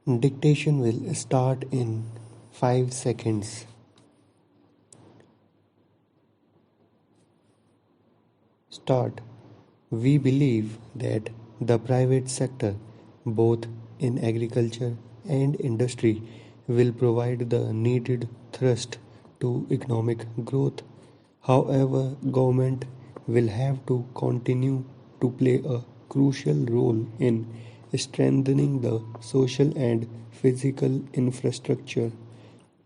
Dictation will start in 5 seconds. Start. We believe that the private sector, both in agriculture and industry, will provide the needed thrust to economic growth. However, government will have to continue to play a crucial role in strengthening the social and physical infrastructure.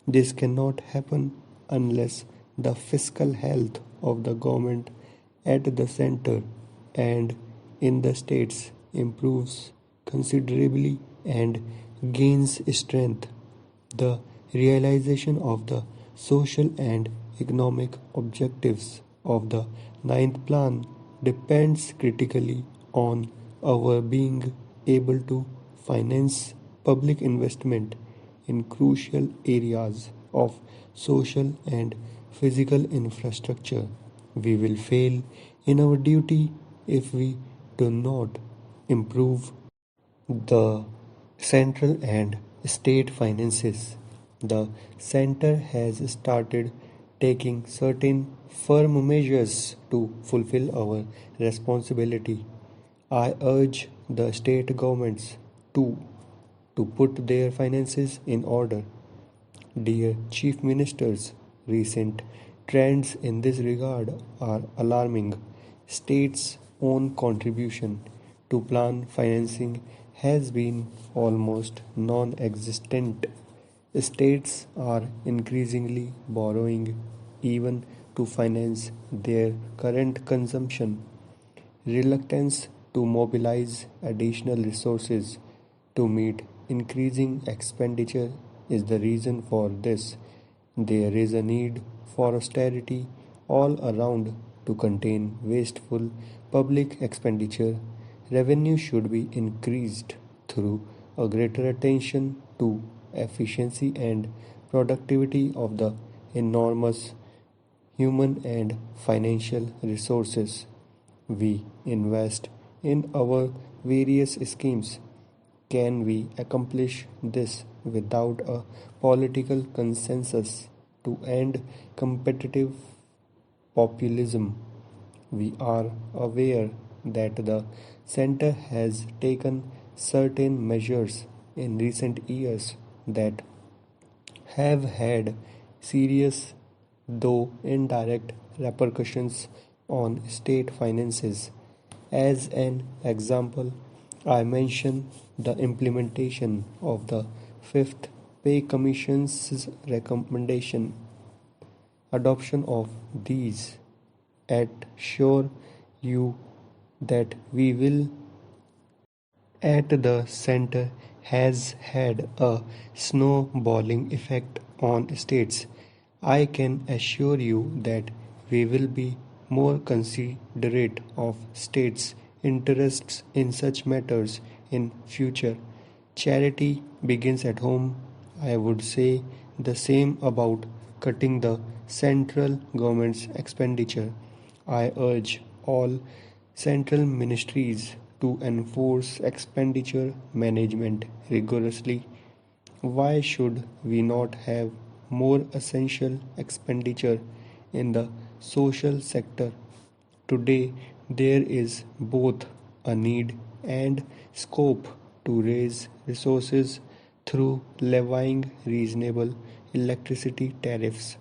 This cannot happen unless the fiscal health of the government at the center and in the states improves considerably and gains strength. The realization of the social and economic objectives of the ninth plan depends critically on our being able to finance public investment in crucial areas of social and physical infrastructure. We will fail in our duty if we do not improve the central and state finances. The center has started taking certain firm measures to fulfill our responsibility. I urge the state governments to to put their finances in order. Dear Chief Ministers, recent trends in this regard are alarming. States' own contribution to plan financing has been almost non existent. States are increasingly borrowing even to finance their current consumption. Reluctance to mobilize additional resources to meet increasing expenditure is the reason for this. There is a need for austerity all around to contain wasteful public expenditure. Revenue should be increased through a greater attention to efficiency and productivity of the enormous human and financial resources we invest in our various schemes. Can we accomplish this without a political consensus to end competitive populism? We are aware that the center has taken certain measures in recent years that have had serious, though indirect, repercussions on state finances. As an example, I mention the implementation of the Fifth Pay Commission's recommendation. Adoption of these assure you that we will at the center has had a snowballing effect on states. I can assure you that we will be more considerate of states' interests in such matters in future. Charity begins at home. I would say the same about cutting the central government's expenditure. I urge all central ministries to enforce expenditure management rigorously. Why should we not have more essential expenditure in the social sector? Today, there is both a need and scope to raise resources through levying reasonable electricity tariffs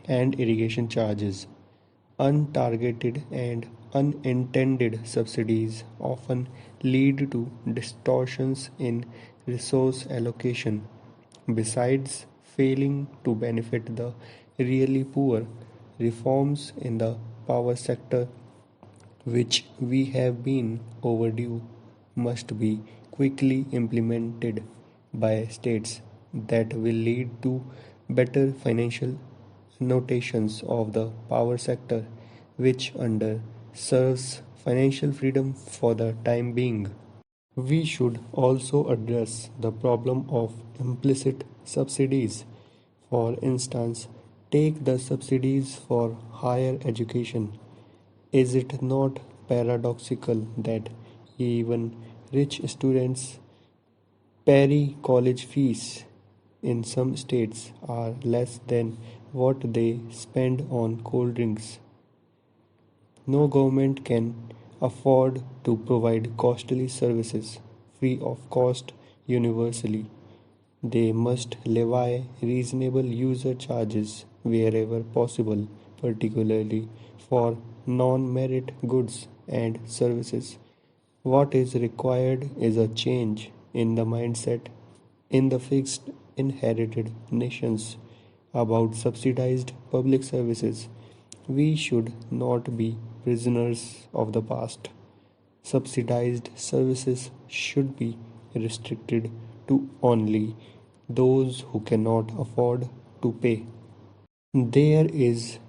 and irrigation charges. Untargeted and unintended subsidies often lead to distortions in resource allocation. Besides failing to benefit the really poor, reforms in the power sector, which we have been overdue, must be quickly implemented by states that will lead to better financial notations of the power sector, which under serves financial freedom for the time being. We should also address the problem of implicit subsidies. For instance, take the subsidies for higher education. Is it not paradoxical that even rich students College fees in some states are less than what they spend on cold drinks. No government can afford to provide costly services free of cost universally. They must levy reasonable user charges wherever possible, particularly for non-merit goods and services. What is required is a change in the mindset in the fixed inherited nations about subsidized public services. We should not be prisoners of the past. Subsidized services should be restricted to only those who cannot afford to pay. There is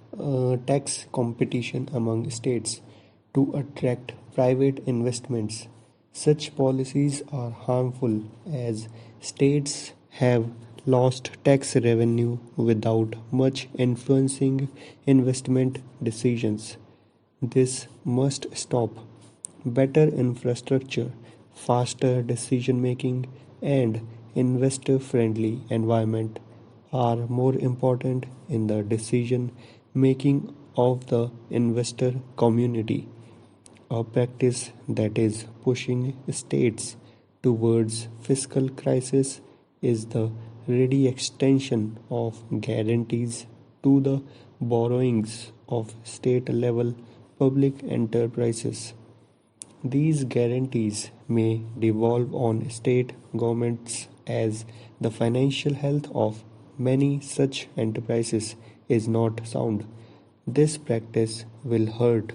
tax competition among states to attract private investments. Such policies are harmful as states have lost tax revenue without much influencing investment decisions. This must stop. Better infrastructure, faster decision making, and investor friendly environment are more important in the decision making of the investor community. A practice that is pushing states towards fiscal crisis is the ready extension of guarantees to the borrowings of state level public enterprises. These guarantees may devolve on state governments as the financial health of many such enterprises is not sound. This practice will hurt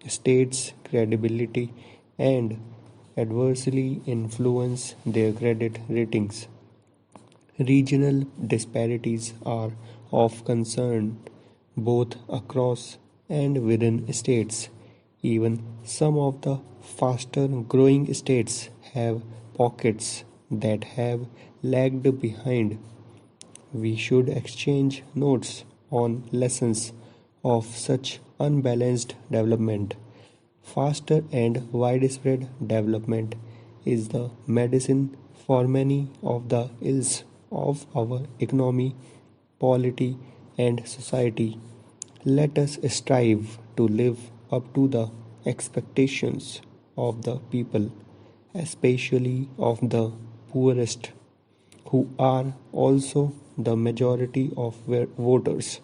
states' credibility and adversely influence their credit ratings. Regional disparities are of concern both across and within states. Even some of the faster growing states have pockets that have lagged behind. We should exchange notes on lessons of such unbalanced development. Faster and widespread development is the medicine for many of the ills of our economy, polity, and society. Let us strive to live up to the expectations of the people, especially of the poorest, who are also the majority of voters.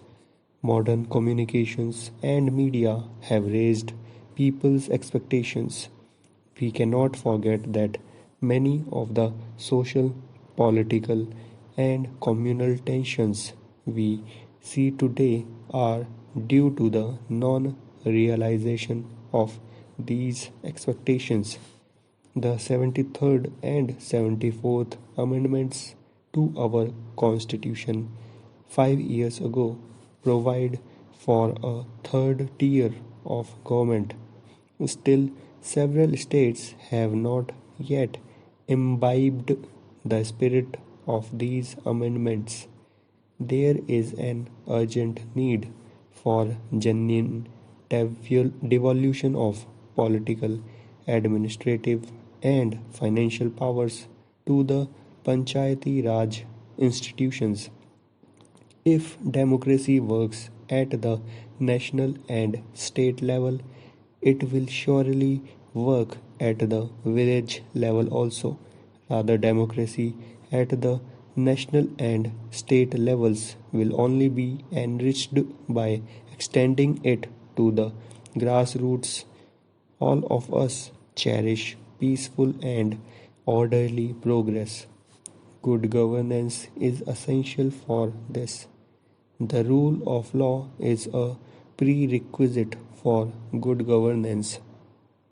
Modern communications and media have raised people's expectations. We cannot forget that many of the social, political, and communal tensions we see today are due to the non realization of these expectations. The 73rd and 74th Amendments to our Constitution 5 years ago provide for a third tier of government. Still, several states have not yet imbibed the spirit of these amendments. There is an urgent need for genuine devolution of political, administrative, and financial powers to the Panchayati Raj institutions. If democracy works at the national and state level, it will surely work at the village level also. Rather, democracy at the national and state levels will only be enriched by extending it to the grassroots. All of us cherish peaceful and orderly progress. Good governance is essential for this. The rule of law is a prerequisite for good governance.